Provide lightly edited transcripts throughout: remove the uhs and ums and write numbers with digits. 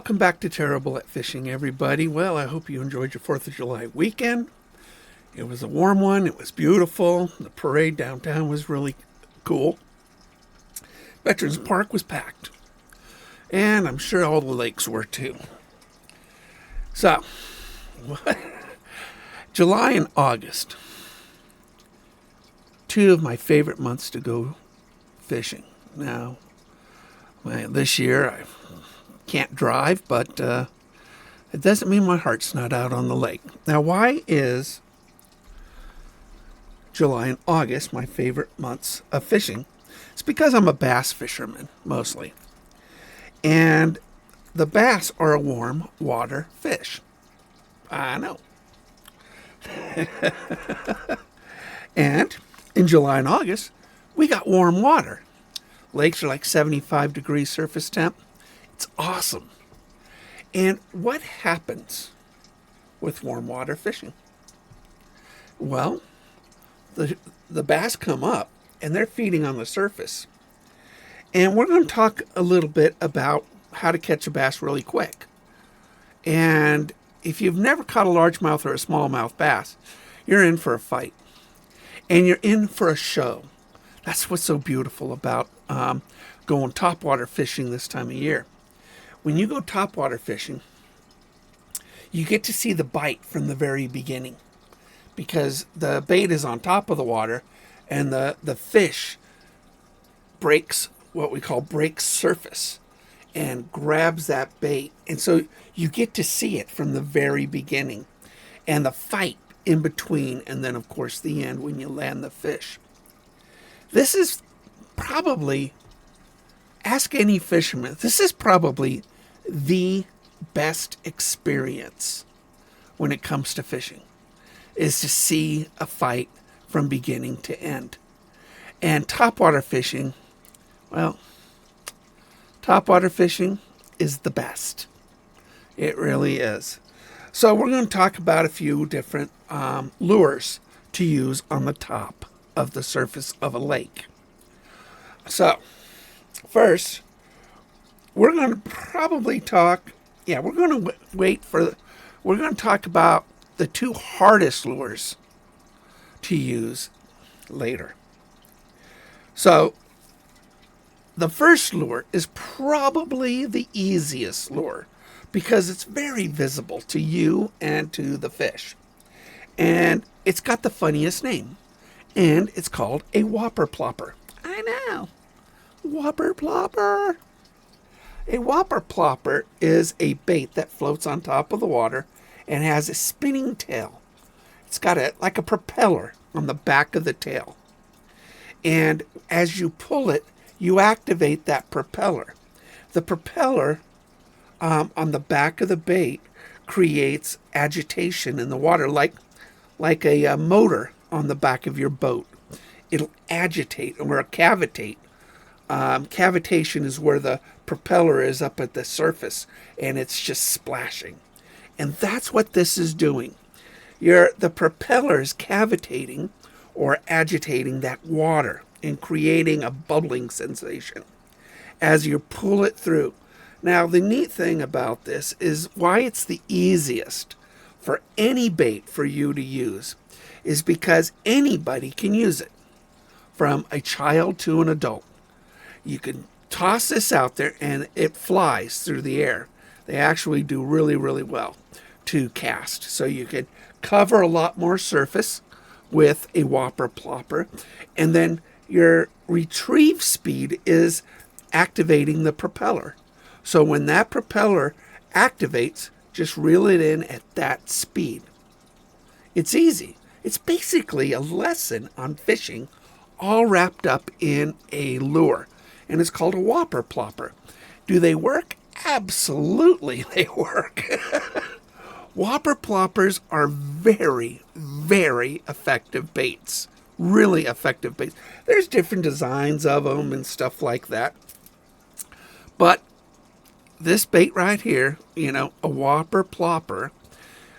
Welcome back to Terrible at Fishing, everybody. Well, I hope you enjoyed your 4th of July weekend. It was a warm one. It was beautiful. The parade downtown was really cool. Veterans Park was packed. And I'm sure all the lakes were too. So, July and August. 2 of my favorite months to go fishing. Now, this year I can't drive, but it doesn't mean my heart's not out on the lake. Now, why is July and August my favorite months of fishing? It's because I'm a bass fisherman, mostly. And the bass are a warm water fish. I know. And in July and August, we got warm water. Lakes are like 75 degrees surface temp. It's awesome. And what happens with warm water fishing? Well, the bass come up and they're feeding on the surface. And we're going to talk a little bit about how to catch a bass really quick. And if you've never caught a largemouth or a smallmouth bass, you're in for a fight. And you're in for a show. That's what's so beautiful about going topwater fishing this time of year. When you go topwater fishing, you get to see the bite from the very beginning because the bait is on top of the water and the fish breaks what we call breaks surface and grabs that bait. And so you get to see it from the very beginning and the fight in between, and then of course the end when you land the fish. This is probably, ask any fisherman, this is probably the best experience when it comes to fishing, is to see a fight from beginning to end. And topwater fishing, well, topwater fishing is the best. It really is. So we're going to talk about a few different lures to use on the top of the surface of a lake. So, first, we're going to probably talk, we're going to we're going to talk about the 2 hardest lures to use later. So, the first lure is probably the easiest lure because it's very visible to you and to the fish. And it's got the funniest name. And it's called a Whopper Plopper. I know. Whopper Plopper. A Whopper Plopper is a bait that floats on top of the water and has a spinning tail. It's got like a propeller on the back of the tail. And as you pull it, you activate that propeller. The propeller on the back of the bait creates agitation in the water, like a motor on the back of your boat. It'll agitate or cavitate. Cavitation is where the propeller is up at the surface and it's just splashing. And that's what this is doing. The propeller is cavitating or agitating that water and creating a bubbling sensation as you pull it through. Now, the neat thing about this is why it's the easiest for any bait for you to use is because anybody can use it, from a child to an adult. You can toss this out there and it flies through the air. They actually do really, really well to cast. So you can cover a lot more surface with a Whopper Plopper, and then your retrieve speed is activating the propeller. So when that propeller activates, just reel it in at that speed. It's easy. It's basically a lesson on fishing all wrapped up in a lure. And it's called a Whopper Plopper. Do they work? Absolutely they work. Whopper Ploppers are very, very effective baits. Really effective baits. There's different designs of them and stuff like that. But this bait right here, a Whopper Plopper,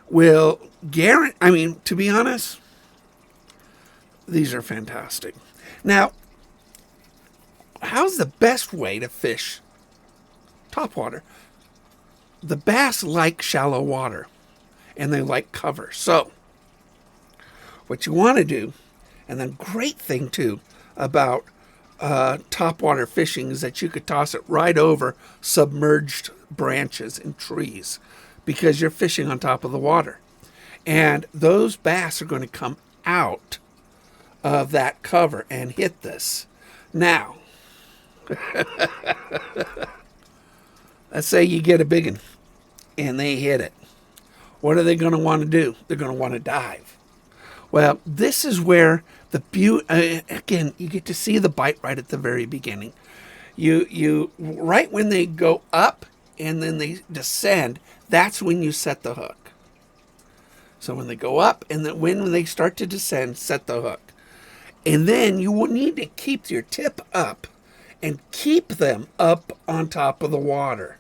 will guarantee, to be honest, these are fantastic. Now, how's the best way to fish topwater? the bass like shallow water and they like cover. So what you want to do, and the great thing too about topwater fishing is that you could toss it right over submerged branches and trees because you're fishing on top of the water. And those bass are going to come out of that cover and hit this. Now, let's say you get a big one and they hit it. What are they going to want to do? They're going to want to dive. Well, this is where the beauty, again, you get to see the bite right at the very beginning. You right when they go up and then they descend, that's when you set the hook. So when they go up and then when they start to descend, set the hook. And then you will need to keep your tip up and keep them up on top of the water.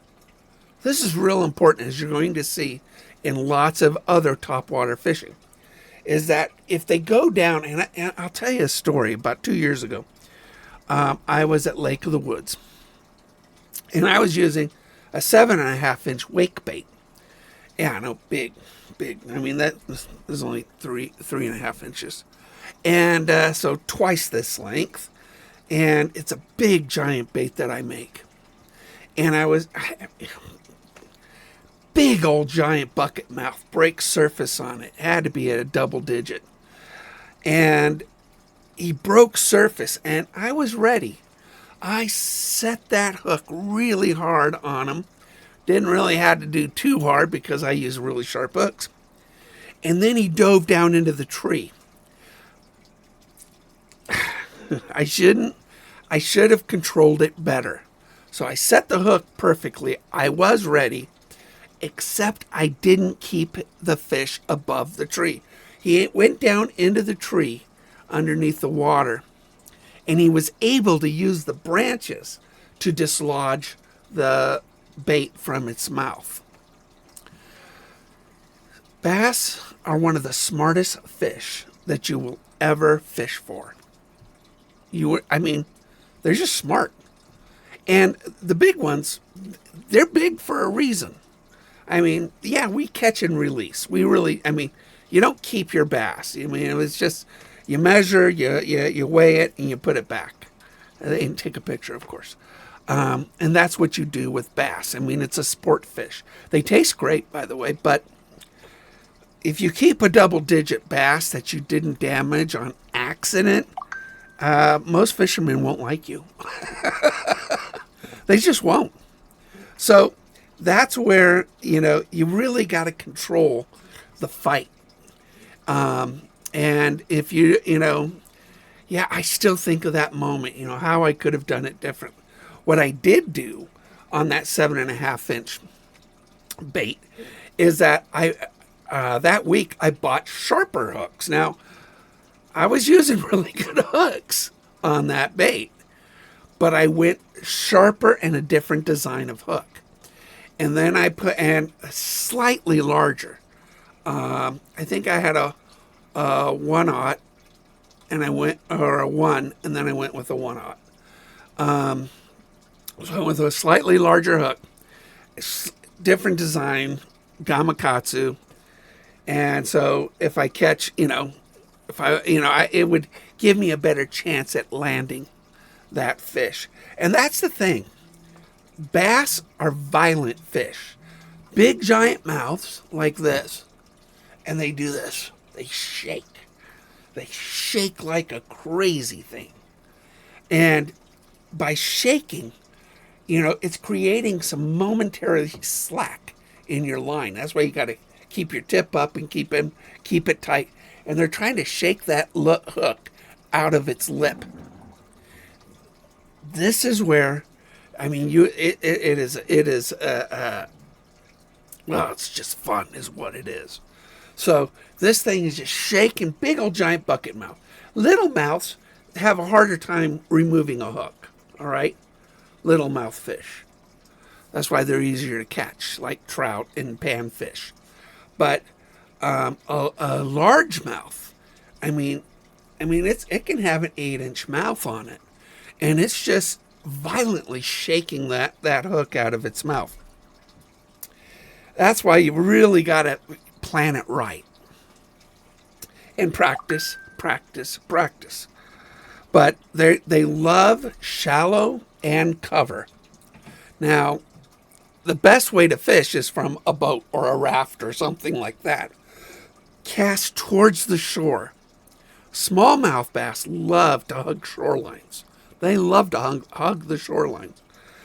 This is real important, as you're going to see in lots of other topwater fishing, is that if they go down, and I'll tell you a story. About 2 years ago, I was at Lake of the Woods, and I was using a 7.5-inch wake bait. Yeah, I know, big. I mean, that is only 3.5 inches. And so twice this length. And it's a big, giant bait that I make. And big old giant bucket mouth, break surface on it. Had to be at a double digit. And he broke surface, and I was ready. I set that hook really hard on him. Didn't really have to do too hard because I use really sharp hooks. And then he dove down into the tree. I should have controlled it better. So I set the hook perfectly. I was ready, except I didn't keep the fish above the tree. He went down into the tree underneath the water, and he was able to use the branches to dislodge the bait from its mouth. Bass are one of the smartest fish that you will ever fish for. They're just smart. And the big ones, they're big for a reason. We catch and release. You don't keep your bass. It's just, you measure, you weigh it, and you put it back. And take a picture, of course. And that's what you do with bass. It's a sport fish. They taste great, by the way, but if you keep a double-digit bass that you didn't damage on accident, most fishermen won't like you. They just won't. So that's where, you really got to control the fight. And if I still think of that moment, how I could have done it different. What I did do on that 7.5-inch bait is that that week I bought sharper hooks. Now, I was using really good hooks on that bait, but I went sharper and a different design of hook. And then I put in a slightly larger. I think I had a 1/0, and I went, or a 1, and then I went with a 1/0. So I went with a slightly larger hook, different design, gamakatsu. And so if I catch, it would give me a better chance at landing that fish. And that's the thing. Bass are violent fish. Big giant mouths like this. And they do this. They shake. They shake like a crazy thing. And by shaking, it's creating some momentary slack in your line. That's why you got to keep your tip up and keep it tight. And they're trying to shake that hook out of its lip. This is where, it's just fun is what it is. So this thing is just shaking, big old giant bucket mouth. Little mouths have a harder time removing a hook, all right? Little mouth fish. That's why they're easier to catch, like trout and panfish. But a largemouth, it can have an 8-inch mouth on it, and it's just violently shaking that hook out of its mouth. That's why you really got to plan it right. And practice, practice, practice. But they love shallow and cover. Now, the best way to fish is from a boat or a raft or something like that. Cast towards the shore. Smallmouth bass love to hug shorelines. They love to hug the shorelines.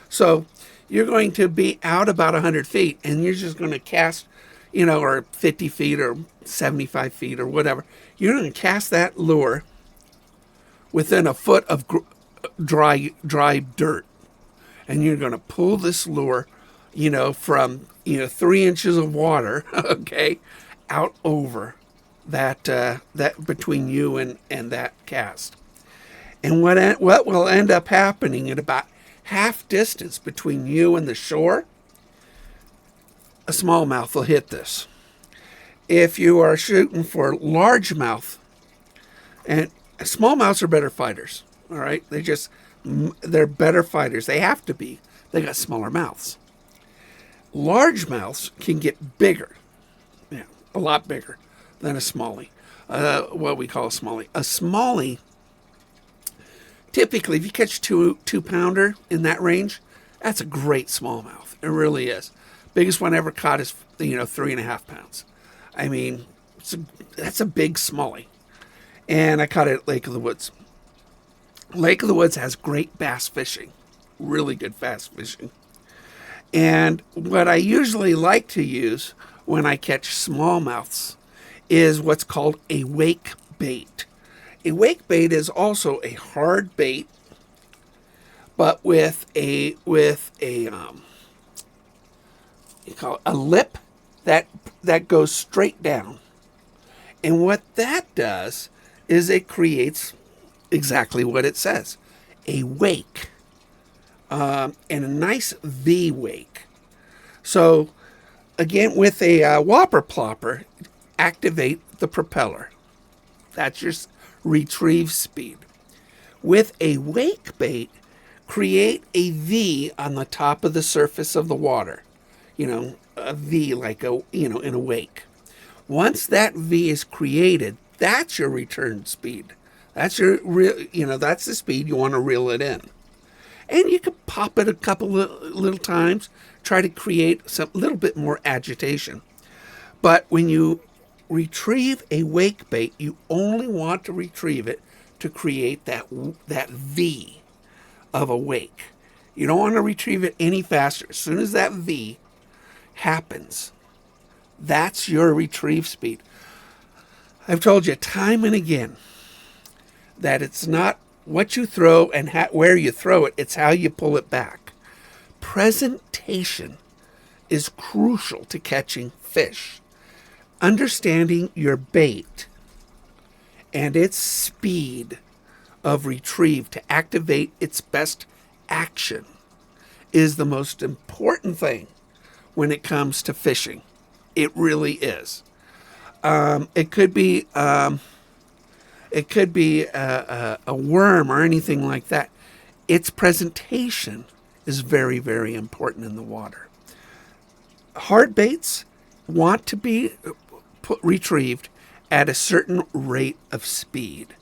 So you're going to be out about 100 feet and you're just going to cast, or 50 feet or 75 feet or whatever. You're going to cast that lure within a foot of dry dirt. And you're going to pull this lure, from, 3 inches of water, okay, out over that between you and that cast. And what will end up happening at about half distance between you and the shore, a smallmouth will hit this. If you are shooting for largemouth, and smallmouths are better fighters, all right? They're better fighters. They have to be. They got smaller mouths. Largemouths can get bigger, a lot bigger than a smallie. What we call a smallie. A smallie, typically, if you catch two-pounder in that range, that's a great smallmouth. It really is. Biggest one ever caught is 3.5 pounds. I mean, that's a big smallie. And I caught it at Lake of the Woods. Lake of the Woods has great bass fishing, really good bass fishing. And what I usually like to use when I catch smallmouths is what's called a wake bait. A wake bait is also a hard bait, but with a you call it a lip that goes straight down. And what that does is it creates exactly what it says, a wake, and a nice V wake. So again, with a Whopper Plopper, activate the propeller. That's your retrieve speed. With a wake bait, create a V on the top of the surface of the water. A V like in a wake. Once that V is created, that's your return speed. That's that's the speed you want to reel it in. And you could pop it a couple of little times, try to create some little bit more agitation. But when you retrieve a wake bait, you only want to retrieve it to create that V of a wake. You don't want to retrieve it any faster. As soon as that V happens, that's your retrieve speed. I've told you time and again that it's not what you throw and where you throw it, it's how you pull it back. Presentation is crucial to catching fish. Understanding your bait and its speed of retrieve to activate its best action is the most important thing when it comes to fishing. It really is. It could be a worm or anything like that. Its presentation is very, very important in the water. Hard baits want to be retrieved at a certain rate of speed.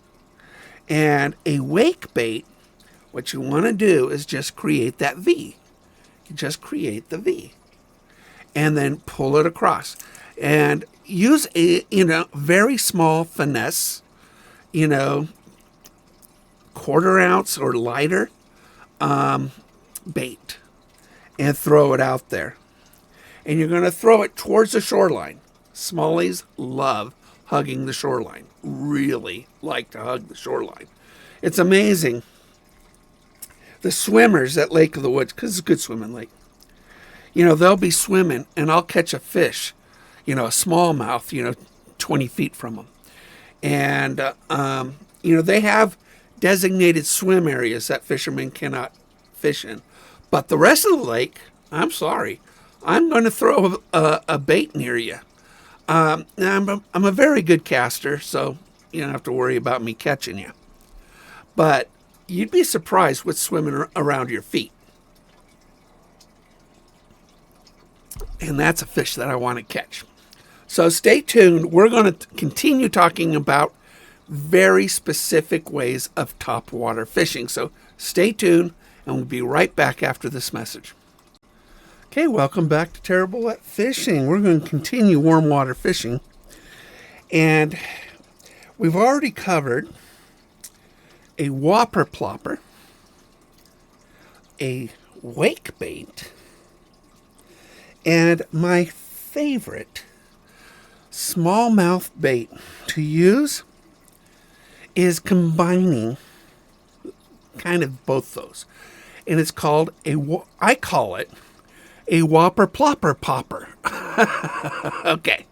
And a wake bait, what you want to do is just create that V. You just create the V. And then pull it across. And use a, very small finesse, 1/4 ounce or lighter bait. And throw it out there. And you're going to throw it towards the shoreline. Smallies love hugging the shoreline. Really like to hug the shoreline. It's amazing. The swimmers at Lake of the Woods, because it's a good swimming lake, they'll be swimming and I'll catch a fish, a smallmouth, 20 feet from them. And, they have designated swim areas that fishermen cannot fish in. But the rest of the lake, I'm sorry, I'm going to throw a bait near you. I'm a very good caster, so you don't have to worry about me catching you. But you'd be surprised what's swimming around your feet. And that's a fish that I want to catch. So stay tuned. We're going to continue talking about very specific ways of topwater fishing. So stay tuned, and we'll be right back after this message. Okay, welcome back to Terrible at Fishing. We're going to continue warm water fishing. And we've already covered a Whopper Plopper, a wake bait, and my favorite smallmouth bait to use is combining kind of both those. And it's called I call it a Whopper Plopper popper. Okay,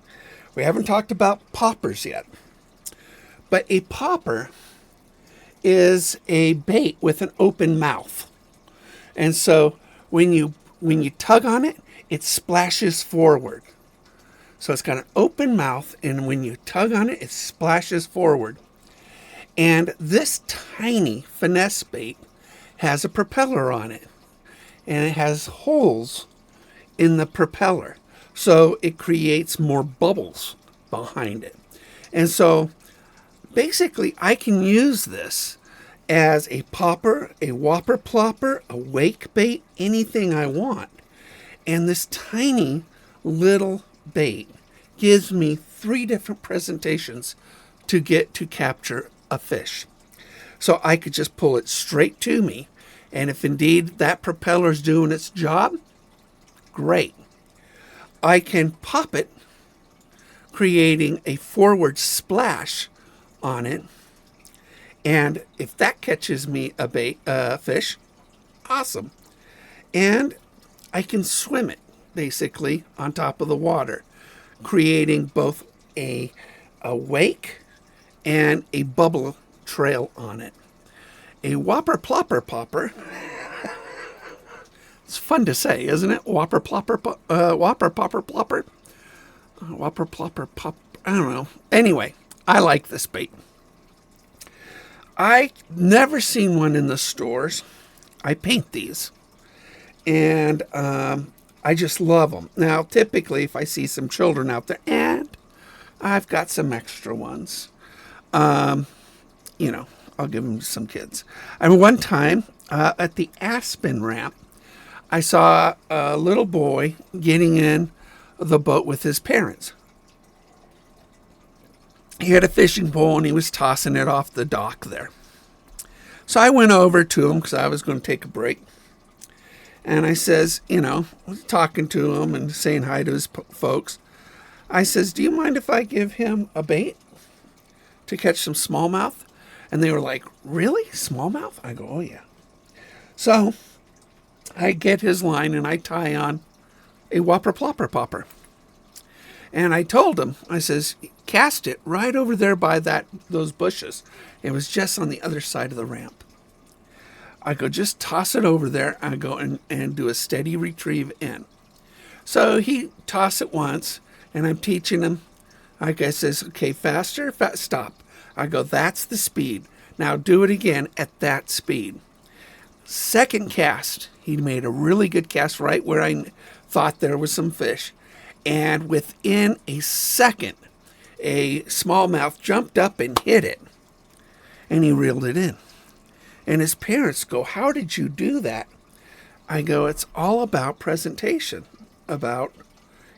we haven't talked about poppers yet. But a popper is a bait with an open mouth. And so when you tug on it, it splashes forward. So it's got an open mouth, and when you tug on it, it splashes forward. And this tiny finesse bait has a propeller on it, and it has holes in the propeller. So it creates more bubbles behind it. And so basically I can use this as a popper, a Whopper Plopper, a wake bait, anything I want. And this tiny little bait gives me 3 different presentations to get to capture a fish. So I could just pull it straight to me, and if indeed that propeller's doing its job, great. I can pop it, creating a forward splash on it, and if that catches me a fish, awesome. And I can swim it basically on top of the water, creating both a wake and a bubble trail on it. A Whopper Plopper popper. It's fun to say, isn't it? Whopper Plopper, Whopper Popper Plopper. Whopper Plopper Pop. I don't know. Anyway, I like this bait. I never seen one in the stores. I paint these, and I just love them. Now, typically, if I see some children out there, and I've got some extra ones, I'll give them to some kids. And one time at the Aspen ramp, I saw a little boy getting in the boat with his parents. He had a fishing pole and he was tossing it off the dock there. So I went over to him because I was going to take a break. And I says, talking to him and saying hi to his folks. I says, do you mind if I give him a bait to catch some smallmouth? And they were like, really? Smallmouth? I go, oh yeah. So I get his line and I tie on a Whopper Plopper popper. And I told him, I says, cast it right over there by those bushes. It was just on the other side of the ramp. I go, just toss it over there. I go and do a steady retrieve in. So he toss it once, and I'm teaching him. I says, okay, faster, stop. I go, that's the speed. Now do it again at that speed. Second cast, he made a really good cast right where I thought there was some fish. And within a second, a smallmouth jumped up and hit it. And he reeled it in. And his parents go, how did you do that? I go, it's all about presentation, about,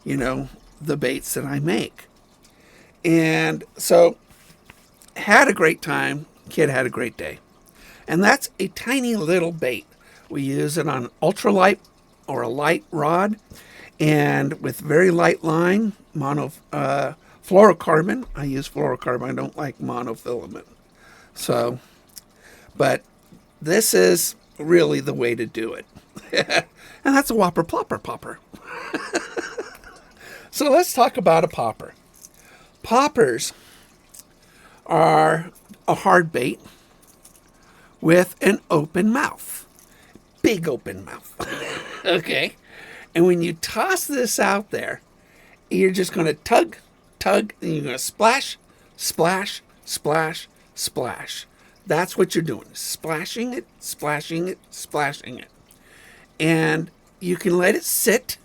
the baits that I make. And so, had a great time. Kid had a great day. And that's a tiny little bait. We use it on ultralight or a light rod, and with very light line, fluorocarbon. I use fluorocarbon. I don't like monofilament. So, but this is really the way to do it. And that's a Whopper Plopper popper. So let's talk about a popper. Poppers are a hard bait with an open mouth. Big open mouth. Okay. And when you toss this out there, you're just going to tug, and you're going to splash, splash, splash, splash. That's what you're doing. Splashing it, splashing it, splashing it. And you can let it sit.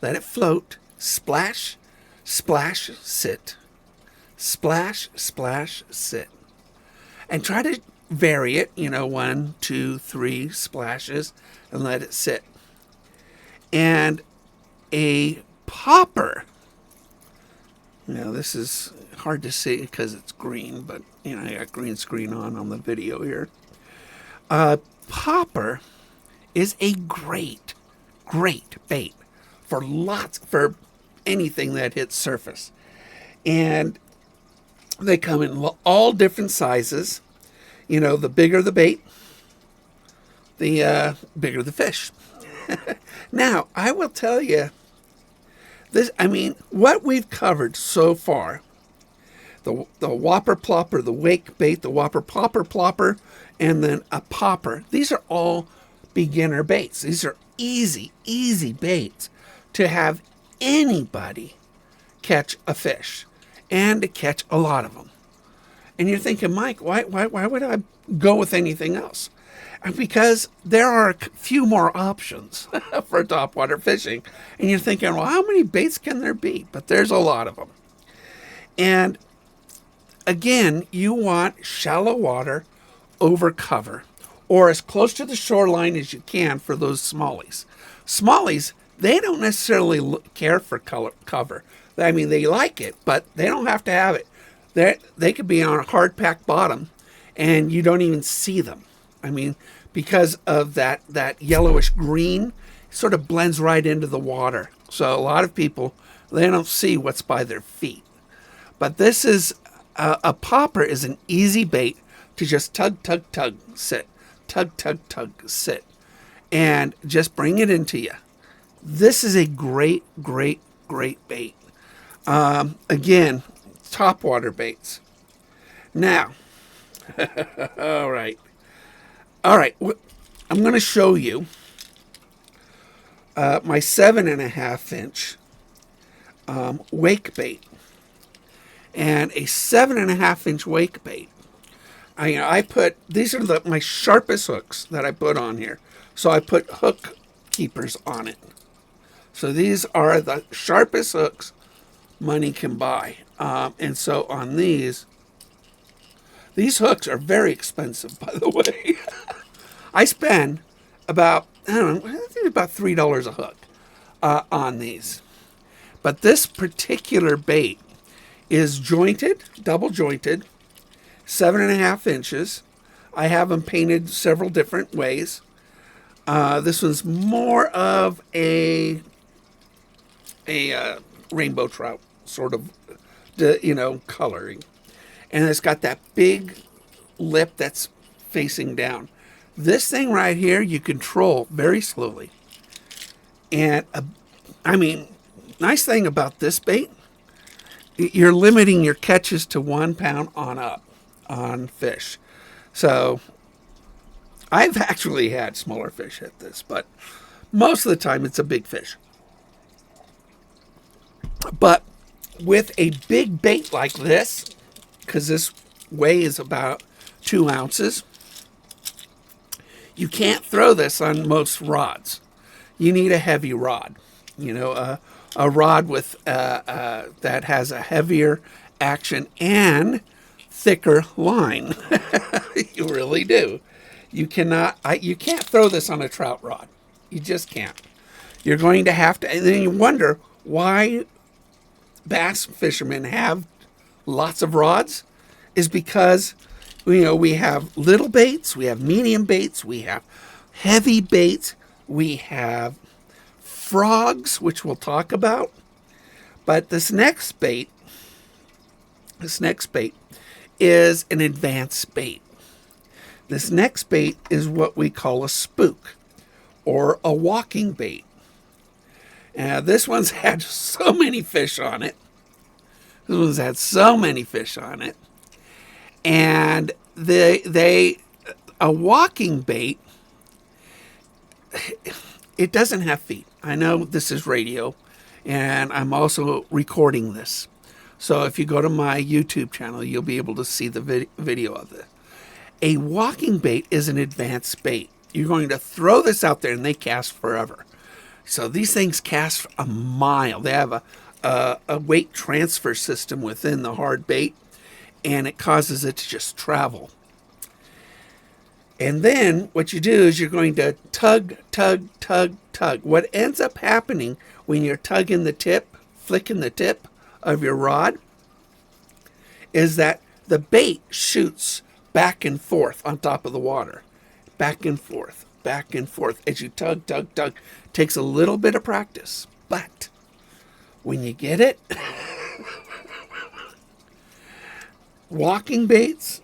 let it float, splash, splash, sit. Splash, splash, sit. And try to vary it, 1, 2, 3 splashes, and let it sit. And a popper, this is hard to see because it's green, but, I got green screen on the video here. Popper is a great bait for anything that hits surface. And they come in all different sizes. The bigger the bait, the bigger the fish. Now, I will tell you this. What we've covered so far, the Whopper Plopper, the wake bait, the Whopper Plopper, and then a popper. These are all beginner baits. These are easy baits to have anybody catch a fish, and to catch a lot of them. And you're thinking, Mike, why would I go with anything else? Because there are a few more options for topwater fishing. And you're thinking, well, how many baits can there be? But there's a lot of them. And again, you want shallow water over cover, or as close to the shoreline as you can for those smallies. Smallies, they don't necessarily care for cover. They like it, but they don't have to have it. They could be on a hard packed bottom, and you don't even see them. Because of that yellowish green, sort of blends right into the water. So a lot of people, they don't see what's by their feet. But this is a popper is an easy bait to just tug, sit, tug, sit, and just bring it into you. This is a great bait. Again, topwater baits. Now, all right. I'm going to show you my 7.5 inch wake bait, and a 7.5 inch wake bait. I put these are my sharpest hooks that I put on here. So I put hook keepers on it. So these are the sharpest hooks money can buy. And so on these hooks are very expensive, by the way. I spend about $3 a hook on these. But this particular bait is jointed, double jointed, 7.5 inches. I have them painted several different ways. This one's more of a rainbow trout sort of, coloring. And it's got that big lip that's facing down. This thing right here, you control very slowly. And, nice thing about this bait, you're limiting your catches to 1 pound on up on fish. So, I've actually had smaller fish hit this, but most of the time it's a big fish. But with a big bait like this, because this weighs about 2 ounces, you can't throw this on most rods. You need a heavy rod, a rod with that has a heavier action and thicker line. You really do. You can't throw this on a trout rod. You just can't. You're going to have to, and then you wonder why bass fishermen have lots of rods, is because we have little baits, we have medium baits, we have heavy baits, we have frogs, which we'll talk about. But this next bait is an advanced bait. This next bait is what we call a spook, or a walking bait. This one's had so many fish on it. And a walking bait, it doesn't have feet. I know this is radio, and I'm also recording this. So if you go to my YouTube channel, you'll be able to see the video of this. A walking bait is an advanced bait. You're going to throw this out there, and they cast forever. So these things cast a mile. They have a weight transfer system within the hard bait, and it causes it to just travel. And then what you do is you're going to tug, tug, tug, tug. What ends up happening when you're tugging the tip, flicking the tip of your rod, is that the bait shoots back and forth on top of the water. Back and forth, as you tug, tug, tug. Takes a little bit of practice, but when you get it, walking baits,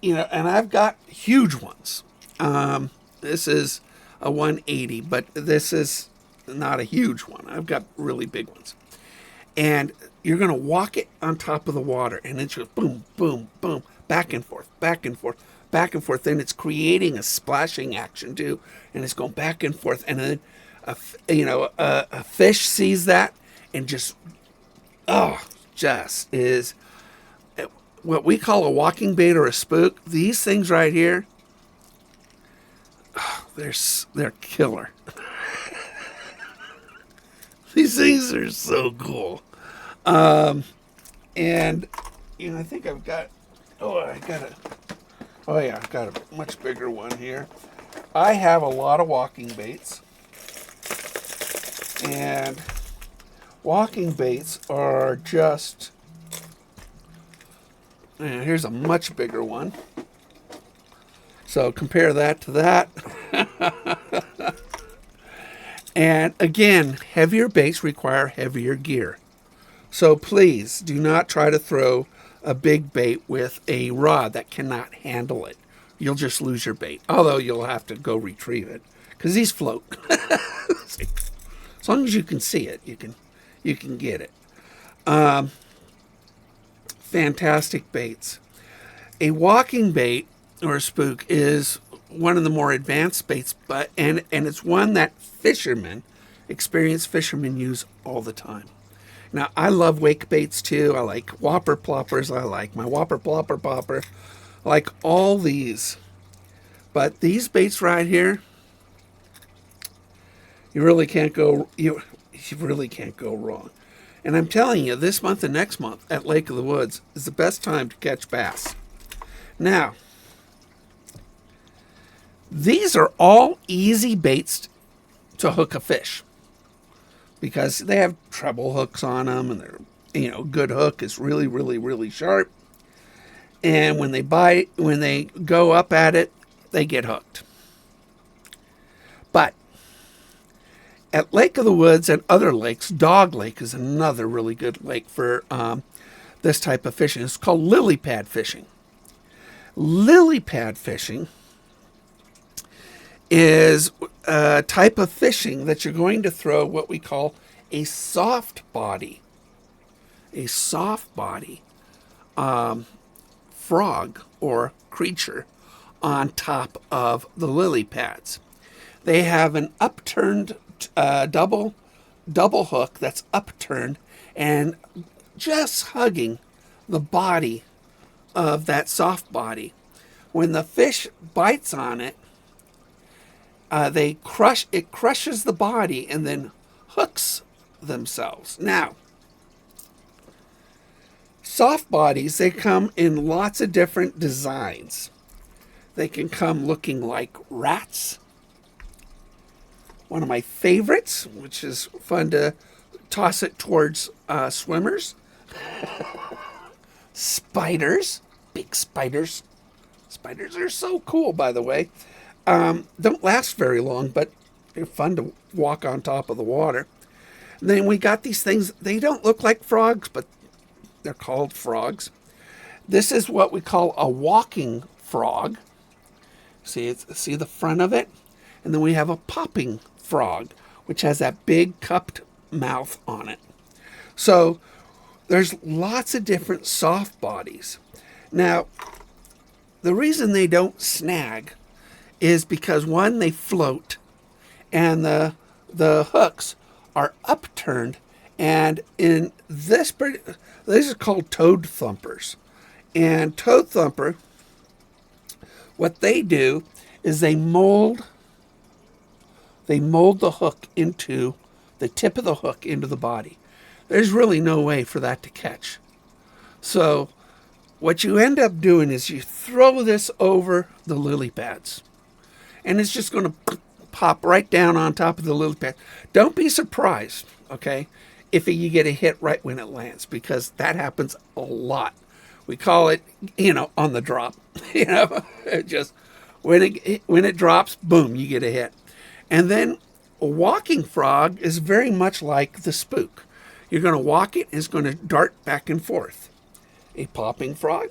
and I've got huge ones. This is a 180, but this is not a huge one. I've got really big ones. And you're going to walk it on top of the water, and it's just boom, boom, boom, back and forth, back and forth, back and forth. Then it's creating a splashing action too, and it's going back and forth. And then, a fish sees that and just is what we call a walking bait or a spook. These things right here, they're killer. These things are so cool. And I think I've got. I've got a much bigger one here. I have a lot of walking baits. And walking baits are just... here's a much bigger one. So compare that to that. And again, heavier baits require heavier gear. So please do not try to throw a big bait with a rod that cannot handle it. You'll just lose your bait. Although you'll have to go retrieve it because these float. As long as you can see it, you can get it. Fantastic baits. A walking bait or a spook is one of the more advanced baits, and it's one that experienced fishermen use all the time. Now, I love wake baits too. I like Whopper Ploppers. I like my Whopper Plopper. I like all these. But these baits right here, you really can't go wrong. And I'm telling you, this month and next month at Lake of the Woods is the best time to catch bass. Now, these are all easy baits to hook a fish because they have treble hooks on them, and they're, good hook is really, really, really sharp. And when they go up at it, they get hooked. But at Lake of the Woods and other lakes, Dog Lake is another really good lake for this type of fishing. It's called Lilypad fishing. Lilypad fishing is a type of fishing that you're going to throw what we call a soft body frog or creature on top of the lily pads. They have an upturned double hook that's upturned and just hugging the body of that soft body. When the fish bites on it, it crushes the body and then hooks themselves. Now, soft bodies, they come in lots of different designs. They can come looking like rats. One of my favorites, which is fun to toss it towards swimmers. Spiders, big spiders. Spiders are so cool, by the way. Don't last very long, but they're fun to walk on top of the water. And then we got these things. They don't look like frogs, but they're called frogs. This is what we call a walking frog. See the front of it? And then we have a popping frog, which has that big cupped mouth on it. So there's lots of different soft bodies. Now, the reason they don't snag is because, one, they float, and the hooks are upturned, and in these are called toad thumpers. And toad thumper, what they do is they mold they mold the hook into the tip of the hook into the body. There's really no way for that to catch. So what you end up doing is you throw this over the lily pads, and it's just going to pop right down on top of the lily pad. Don't be surprised, okay, if you get a hit right when it lands, because that happens a lot. We call it, on the drop. It just when it drops, boom, you get a hit. And then a walking frog is very much like the spook. You're going to walk it, it's going to dart back and forth. A popping frog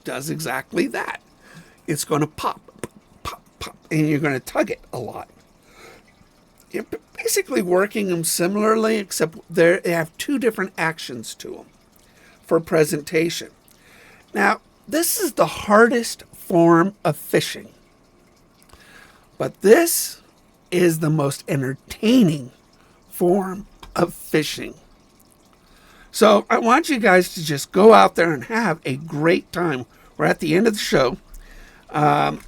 does exactly that. It's going to pop, pop, pop, and you're going to tug it a lot. You're basically working them similarly, except they have two different actions to them for presentation. Now, this is the hardest form of fishing, but this is the most entertaining form of fishing. So I want you guys to just go out there and have a great time. We're at the end of the show. I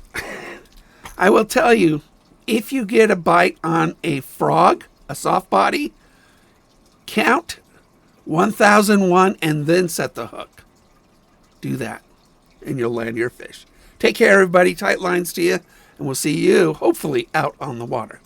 will tell you, if you get a bite on a frog, a soft body, count 1001 and then set the hook. Do that, and you'll land your fish. Take care, everybody. Tight lines to you, and we'll see you, hopefully, out on the water.